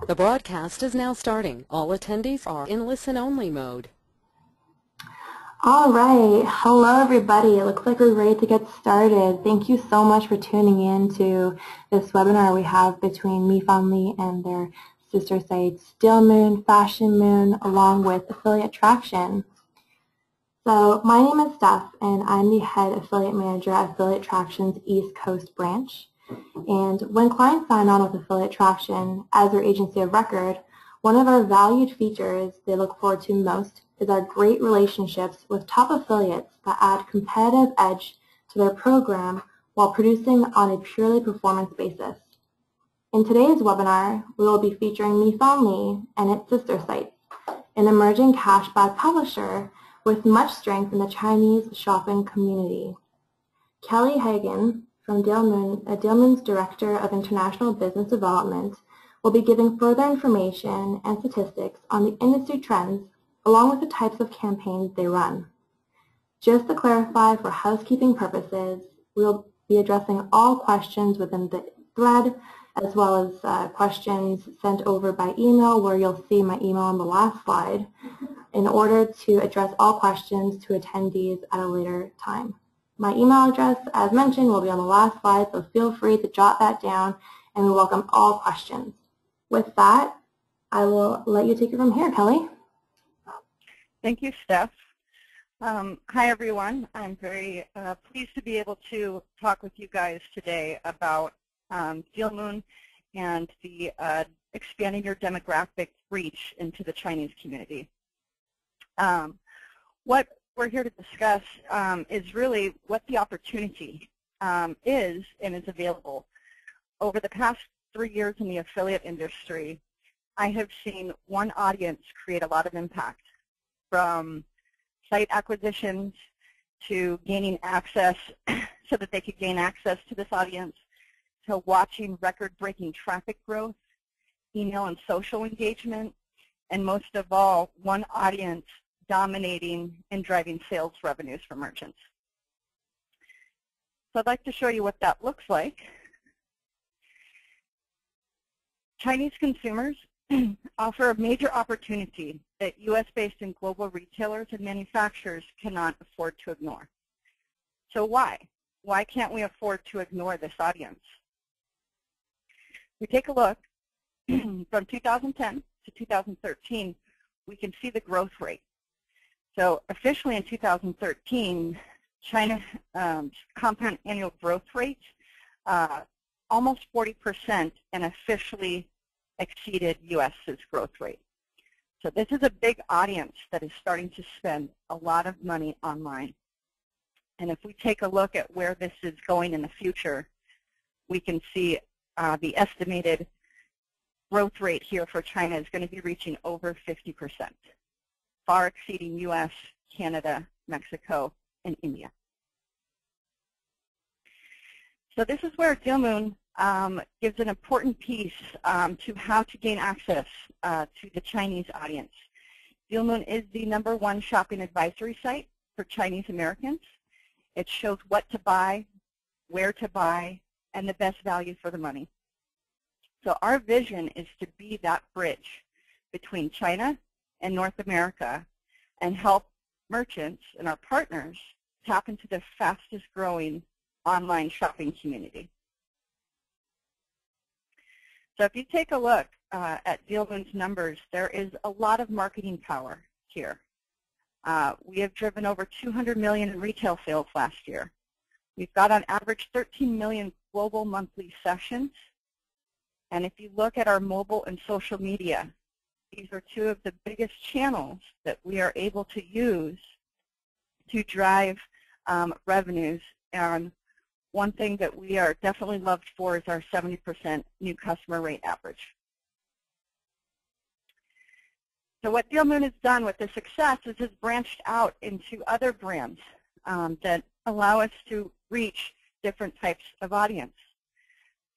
The broadcast is now starting. All attendees are in listen-only mode. All right. Hello, everybody. It looks like we're ready to get started. Thank you so much for tuning in to this webinar we have between MeFound Lee and their sister sites, DealMoon, Fashion Moon, along with Affiliate Traction. So my name is Steph, and I'm the head affiliate manager at Affiliate Traction's East Coast branch. And when clients sign on with Affiliate Traction as their agency of record, one of our valued features they look forward to most is our great relationships with top affiliates that add competitive edge to their program while producing on a purely performance basis. In today's webinar, we will be featuring MeFound Lee and its sister sites, an emerging cashback publisher with much strength in the Chinese shopping community. Kelly Hagan, from DealMoon's Director of International Business Development, will be giving further information and statistics on the industry trends along with the types of campaigns they run. Just to clarify for housekeeping purposes, we will be addressing all questions within the thread as well as questions sent over by email, where you'll see my email on the last slide, in order to address all questions to attendees at a later time. My email address, as mentioned, will be on the last slide, so feel free to jot that down, and we welcome all questions. With that, I will let you take it from here, Kelly. Thank you, Steph. Hi, everyone. I'm very pleased to be able to talk with you guys today about DealMoon and the expanding your demographic reach into the Chinese community. What we're here to discuss is really what the opportunity is and is available. Over the past 3 years in the affiliate industry, I have seen one audience create a lot of impact, from site acquisitions to gaining access so that they could gain access to this audience, to watching record-breaking traffic growth, email and social engagement, and most of all, one audience dominating and driving sales revenues for merchants. So I'd like to show you what that looks like. Chinese consumers offer a major opportunity that U.S.-based and global retailers and manufacturers cannot afford to ignore. So why? Why can't we afford to ignore this audience? We take a look from 2010 to 2013, we can see the growth rate. So officially in 2013, China's compound annual growth rate almost 40%, and officially exceeded U.S.'s growth rate. So this is a big audience that is starting to spend a lot of money online. And if we take a look at where this is going in the future, we can see the estimated growth rate here for China is going to be reaching over 50%, far exceeding U.S., Canada, Mexico, and India. So this is where DealMoon gives an important piece to how to gain access to the Chinese audience. DealMoon is the #1 shopping advisory site for Chinese Americans. It shows what to buy, where to buy, and the best value for the money. So our vision is to be that bridge between China and North America and help merchants and our partners tap into the fastest growing online shopping community. So if you take a look at DealMoon's numbers, there is a lot of marketing power here. We have driven over 200 million in retail sales last year. We've got on average 13 million global monthly sessions. And if you look at our mobile and social media, these are two of the biggest channels that we are able to use to drive revenues. And one thing that we are definitely loved for is our 70% new customer rate average. So what DealMoon has done with this success is it's branched out into other brands that allow us to reach different types of audience.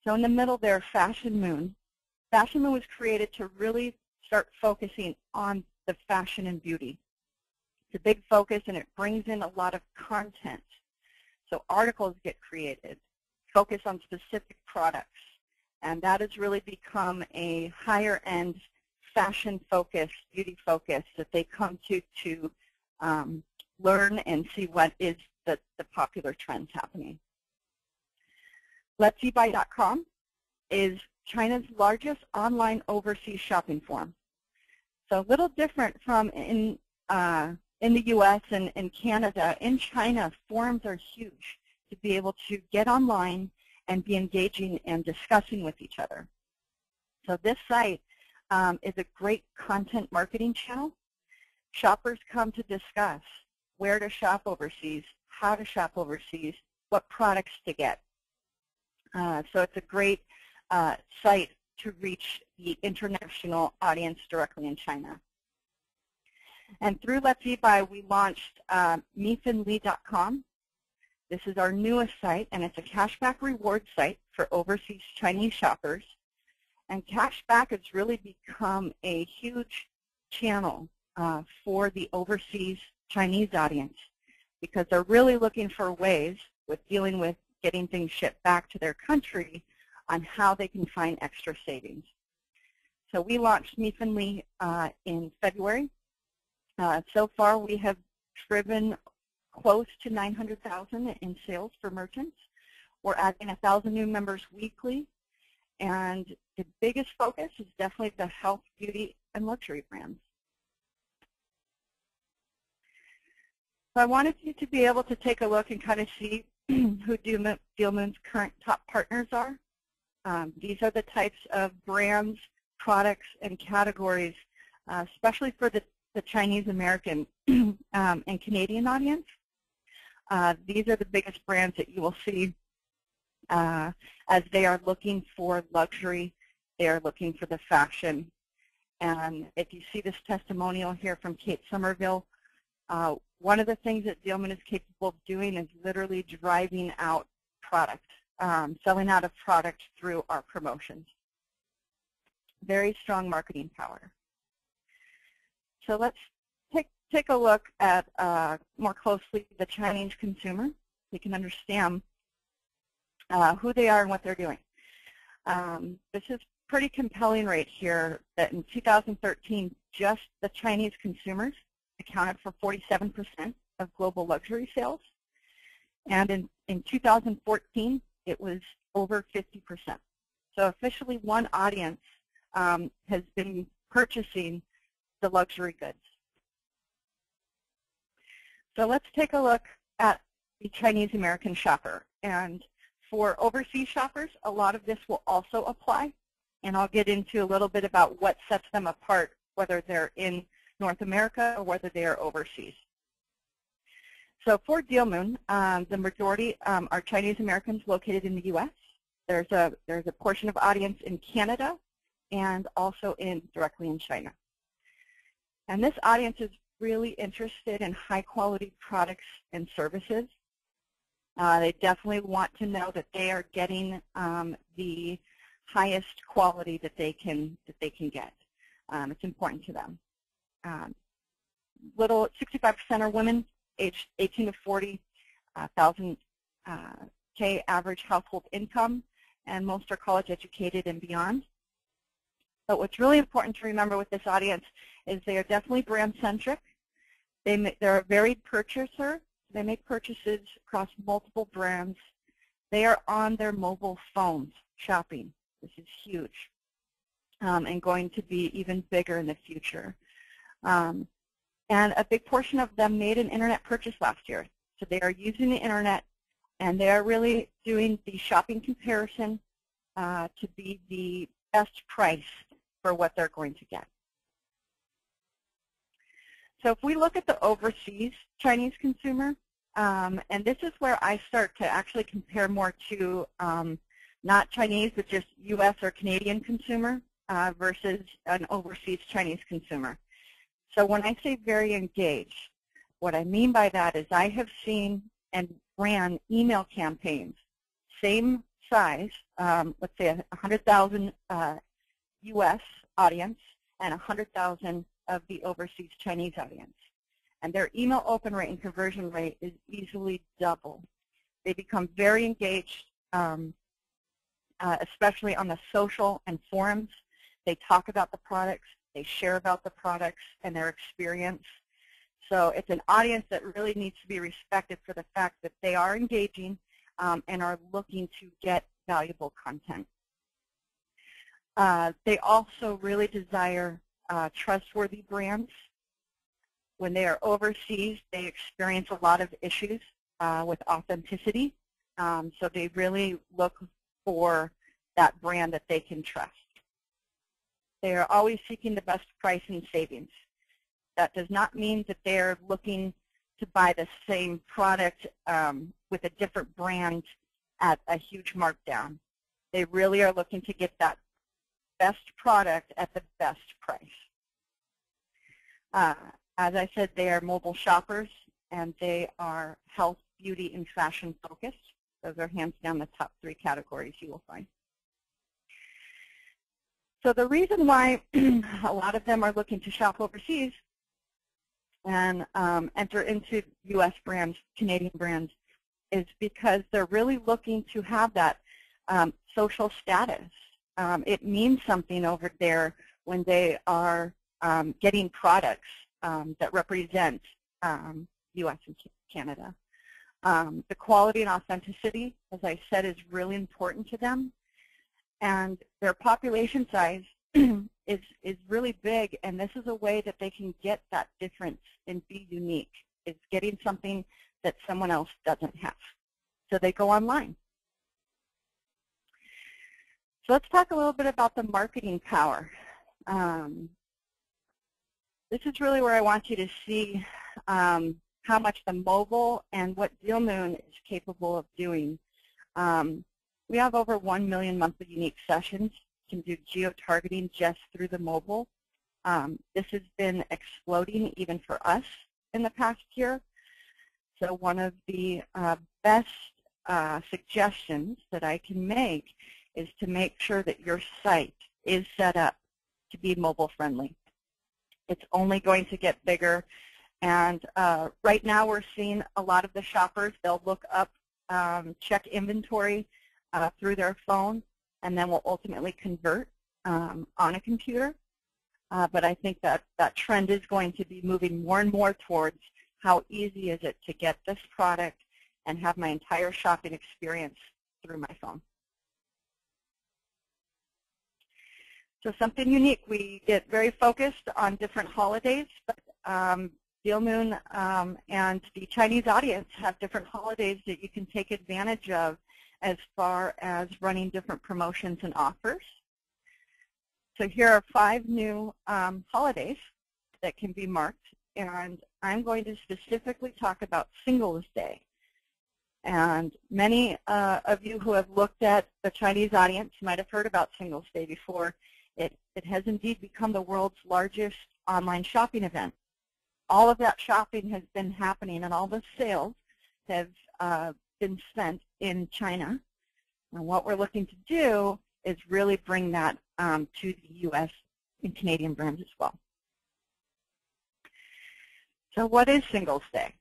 So in the middle there, Fashion Moon. Fashion Moon was created to really start focusing on the fashion and beauty. It's a big focus, and it brings in a lot of content. So articles get created, focus on specific products, And that has really become a higher-end, fashion-focused, beauty-focused that they come to learn and see what is the popular trends happening. Let'sEBuy.com is China's largest online overseas shopping forum. So a little different from in the U.S. and in Canada. In China, forums are huge to be able to get online and be engaging and discussing with each other. So this site is a great content marketing channel. Shoppers come to discuss where to shop overseas, how to shop overseas, what products to get. So it's a great site to reach the international audience directly in China. And through Let's eBuy, we launched MiFinLi.com. This is our newest site, and it's a cashback reward site for overseas Chinese shoppers. And cashback has really become a huge channel for the overseas Chinese audience because they're really looking for ways with dealing with getting things shipped back to their country on how they can find extra savings. So we launched MiFinLi in February. So far we have driven close to 900,000 in sales for merchants. We're adding 1,000 new members weekly, and the biggest focus is definitely the health, beauty, and luxury brands. So I wanted you to be able to take a look and kind of see who DealMoon's current top partners are. These are the types of brands, products, and categories, especially for the Chinese American and Canadian audience. These are the biggest brands that you will see as they are looking for luxury, they are looking for the fashion. And if you see this testimonial here from Kate Somerville, one of the things that DealMoon is capable of doing is literally driving out product, selling out of product through our promotions. Very strong marketing power. So let's take a look at more closely the Chinese consumer. We can understand who they are and what they're doing. This is pretty compelling right here that in 2013, just the Chinese consumers accounted for 47% of global luxury sales. And in 2014, it was over 50%. So officially one audience has been purchasing the luxury goods. So let's take a look at the Chinese American shopper. And for overseas shoppers, a lot of this will also apply. And I'll get into a little bit about what sets them apart, whether they're in North America or whether they are overseas. So for DealMoon, the majority are Chinese Americans located in the U.S. There's a portion of audience in Canada and also directly in China. And this audience is really interested in high-quality products and services. They definitely want to know that they are getting the highest quality that they can get. It's important to them. 65% are women, aged 18 to 40, 1,000 K average household income, and most are college educated and beyond. But what's really important to remember with this audience is they are definitely brand centric. They're a varied purchaser. They make purchases across multiple brands. They are on their mobile phones shopping. This is huge and going to be even bigger in the future. And a big portion of them made an internet purchase last year. So they are using the internet and they are really doing the shopping comparison to be the best price for what they're going to get. So if we look at the overseas Chinese consumer, and this is where I start to actually compare more to not Chinese, but just U.S. or Canadian consumer versus an overseas Chinese consumer. So when I say very engaged, what I mean by that is I have seen and ran email campaigns, same size, let's say 100,000 U.S. audience and 100,000 of the overseas Chinese audience. And their email open rate and conversion rate is easily double. They become very engaged especially on the social and forums. They talk about the products, they share about the products and their experience. So it's an audience that really needs to be respected for the fact that they are engaging and are looking to get valuable content. They also really desire trustworthy brands. When they are overseas, they experience a lot of issues with authenticity. So they really look for that brand that they can trust. They are always seeking the best price and savings. That does not mean that they're looking to buy the same product with a different brand at a huge markdown. They really are looking to get that best product at the best price. As I said, they are mobile shoppers, and they are health, beauty, and fashion focused. Those are hands down the top 3 categories you will find. So the reason why a lot of them are looking to shop overseas and enter into U.S. brands, Canadian brands, is because they're really looking to have that social status. It means something over there when they are getting products that represent U.S. and Canada. The quality and authenticity, as I said, is really important to them. And their population size is really big, and this is a way that they can get that difference and be unique. It's getting something that someone else doesn't have. So they go online. So let's talk a little bit about the marketing power. This is really where I want you to see how much the mobile and what DealMoon is capable of doing. We have over 1 million monthly unique sessions. You can do geo-targeting just through the mobile. This has been exploding even for us in the past year. So one of the best suggestions that I can make is to make sure that your site is set up to be mobile friendly. It's only going to get bigger, and right now we're seeing a lot of the shoppers, they'll look up, check inventory through their phone, and then will ultimately convert on a computer. But I think that that trend is going to be moving more and more towards how easy is it to get this product and have my entire shopping experience through my phone. So something unique, we get very focused on different holidays, but DealMoon and the Chinese audience have different holidays that you can take advantage of as far as running different promotions and offers. So here are 5 new holidays that can be marked, and I'm going to specifically talk about Singles Day. And many of you who have looked at the Chinese audience might have heard about Singles Day before. It has indeed become the world's largest online shopping event. All of that shopping has been happening, and all the sales have been spent in China. And what we're looking to do is really bring that to the U.S. and Canadian brands as well. So what is Singles Day?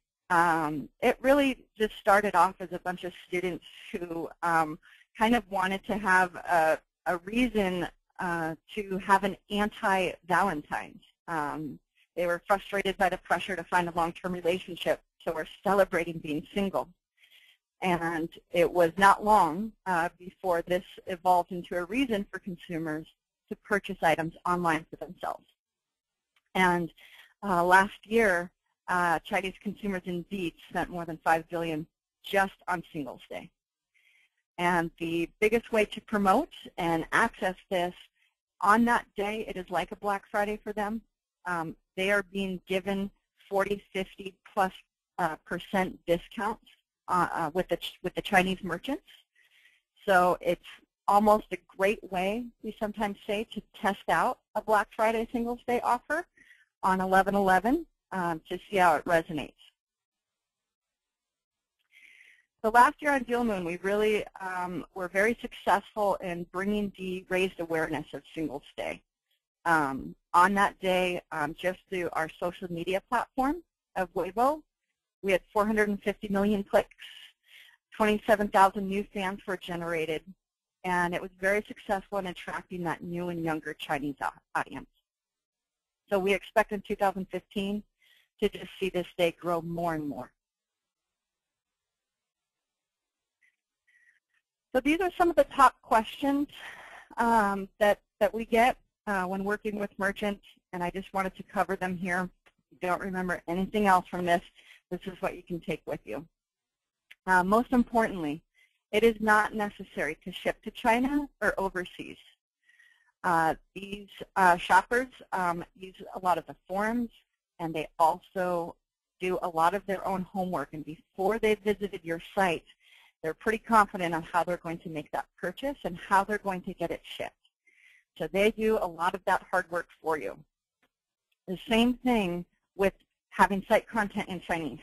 It really just started off as a bunch of students who kind of wanted to have a reason to have an anti-Valentine's. They were frustrated by the pressure to find a long-term relationship, so we're celebrating being single. And it was not long before this evolved into a reason for consumers to purchase items online for themselves. And last year, Chinese consumers indeed spent more than $5 billion just on Singles Day. And the biggest way to promote and access this, on that day, it is like a Black Friday for them. They are being given 40, 50 plus % discounts with the Chinese merchants. So it's almost a great way, we sometimes say, to test out a Black Friday Singles Day offer on 11/11 to see how it resonates. So last year on DealMoon, we really were very successful in bringing the raised awareness of Singles Day. On that day, just through our social media platform of Weibo, we had 450 million clicks, 27,000 new fans were generated, and it was very successful in attracting that new and younger Chinese audience. So we expect in 2015 to just see this day grow more and more. So these are some of the top questions that we get when working with merchants, and I just wanted to cover them here. If you don't remember anything else from this, this is what you can take with you. Most importantly, it is not necessary to ship to China or overseas. These shoppers use a lot of the forums, and they also do a lot of their own homework. And before they've visited your site, they're pretty confident on how they're going to make that purchase and how they're going to get it shipped. So they do a lot of that hard work for you. The same thing with having site content in Chinese.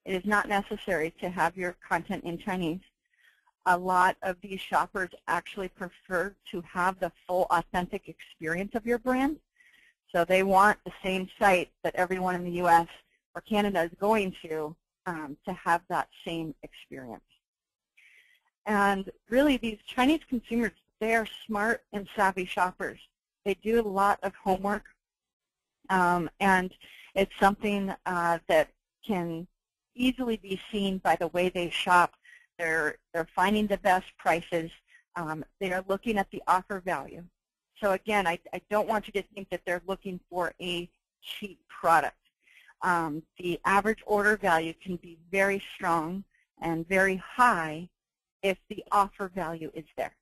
It is not necessary to have your content in Chinese. A lot of these shoppers actually prefer to have the full authentic experience of your brand. So they want the same site that everyone in the US or Canada is going to have that same experience. And really these Chinese consumers, they are smart and savvy shoppers. They do a lot of homework, and it's something that can easily be seen by the way they shop. They're finding the best prices. They are looking at the offer value. So again, I don't want you to think that they're looking for a cheap product. The average order value can be very strong and very high if the offer value is there.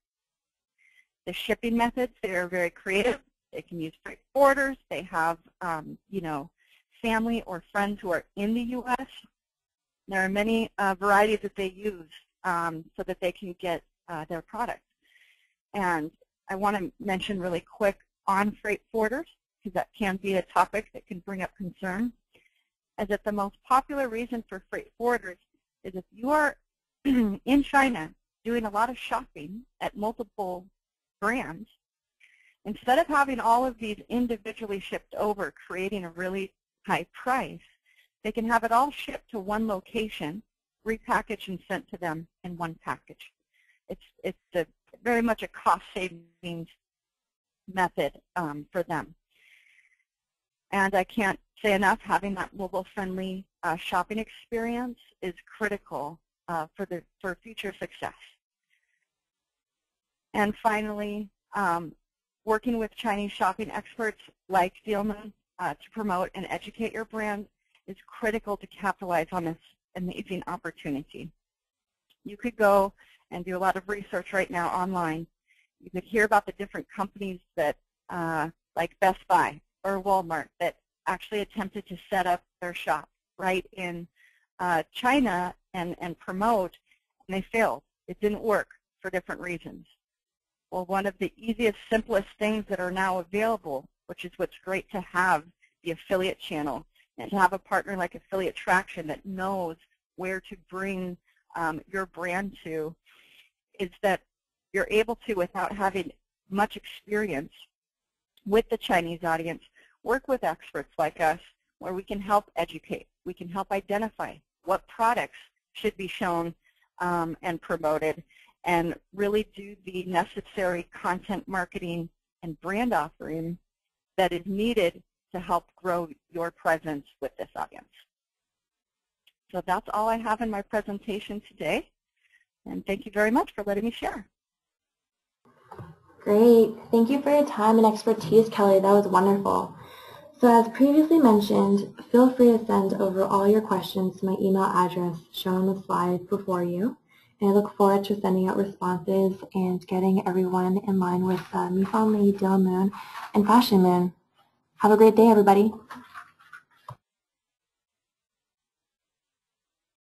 The shipping methods, they are very creative. They can use freight forwarders. They have, you know, family or friends who are in the U.S. There are many varieties that they use so that they can get their product. And I want to mention really quick on freight forwarders, because that can be a topic that can bring up concern, is that the most popular reason for freight forwarders is if you are in China doing a lot of shopping at multiple brands, instead of having all of these individually shipped over, creating a really high price, they can have it all shipped to one location, repackaged and sent to them in one package. It's very much a cost savings method for them. And I can't say enough, having that mobile-friendly shopping experience is critical for future success. And finally, working with Chinese shopping experts like Dealmoon to promote and educate your brand is critical to capitalize on this amazing opportunity. You could go and do a lot of research right now online. You could hear about the different companies that, like Best Buy or Walmart, that actually attempted to set up their shop right in China and promote, and they failed. It didn't work for different reasons. Well, one of the easiest, simplest things that are now available, which is what's great to have the affiliate channel and to have a partner like Affiliate Traction that knows where to bring your brand to, is that you're able to, without having much experience with the Chinese audience, work with experts like us where we can help educate. We can help identify what products should be shown and promoted, and really do the necessary content marketing and brand offering that is needed to help grow your presence with this audience. So that's all I have in my presentation today, and thank you very much for letting me share. Great. Thank you for your time and expertise, Kelly. That was wonderful. So as previously mentioned, feel free to send over all your questions to my email address shown on the slide before you. And I look forward to sending out responses and getting everyone in line with MeFoundly, Dealmoon, and Fashion Moon. Have a great day, everybody.